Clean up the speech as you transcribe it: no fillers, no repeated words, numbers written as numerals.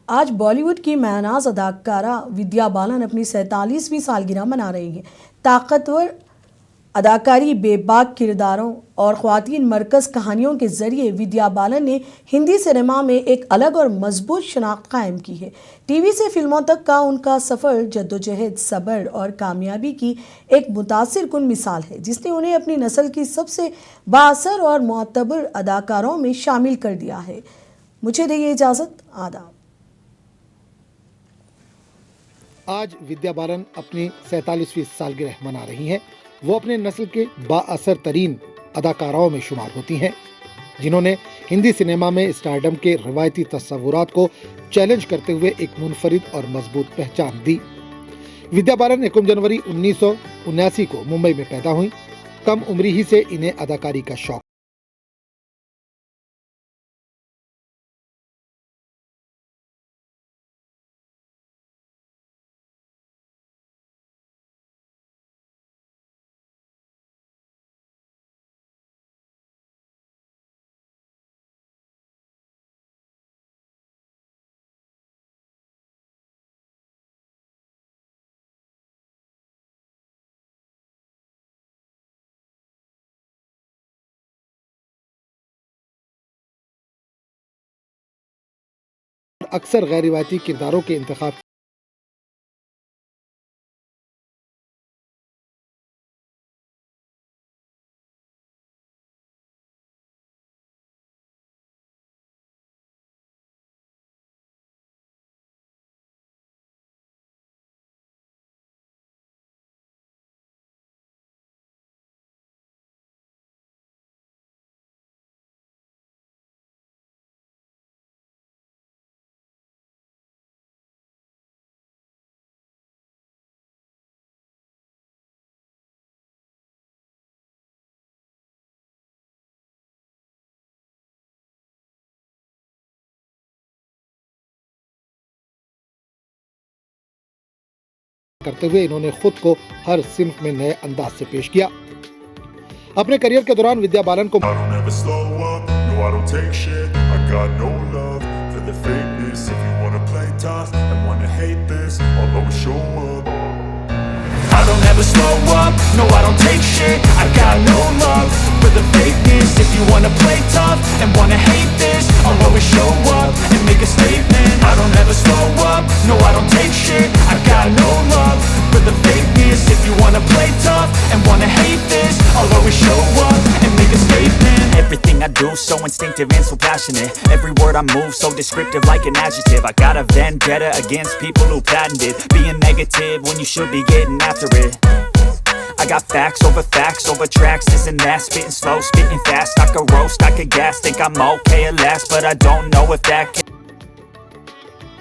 आज बॉलीवुड की महनाज अदाकारा विद्या बालन अपनी 47वीं सालगिरह मना रही हैं। ताकतवर अदाकारी, बेबाक किरदारों और ख्वातीन मरकज़ कहानियों के जरिए विद्या बालन ने हिंदी सिनेमा में एक अलग और मजबूत शनाख्त कायम की है। टीवी से फिल्मों तक का उनका सफ़र जद्दोजहद, सब्र और कामयाबी की एक मुतासिरकुन मिसाल है, जिसने उन्हें अपनी नस्ल की सबसे बाअसर और मोतबर अदाकारों में शामिल कर दिया है। मुझे दीजिए इजाज़त। आदाब। आज विद्या बालन अपनी 47वीं सालगिरह मना रही हैं। वो अपने नस्ल के बाअसर तरीन अदाकाराओं में शुमार होती हैं, जिन्होंने हिंदी सिनेमा में स्टारडम के रवायती तस्वुरात को चैलेंज करते हुए एक मुनफरिद और मजबूत पहचान दी। विद्या बालन 1 जनवरी 1979 को मुंबई में पैदा हुई। कम उम्र ही से इन्हें अदाकारी का शौक अक्सर गैर रिवायती किरदारों के इंतखाब करते हुए इन्होंने खुद को हर सिन्फ में नए अंदाज से पेश किया। अपने करियर के दौरान विद्या बालन को I don't ever slow up, no I don't take shit. I got no love for the fakeness. If you wanna play tough and wanna hate this, I'll always show up and make a statement. I don't ever slow up, no I don't take shit. I got no love for the fakeness. If you wanna play tough and wanna hate this, I'll always show up and make a statement. Everything I do so instinctive and so passionate. Every word I move so descriptive like an adjective. I got a vendetta against people who patented being negative when you should be getting after it. I got facts over tracks, this and that. Spitting slow, spitting fast. I could roast, I could gas. Think I'm okay at last, but I don't know if that can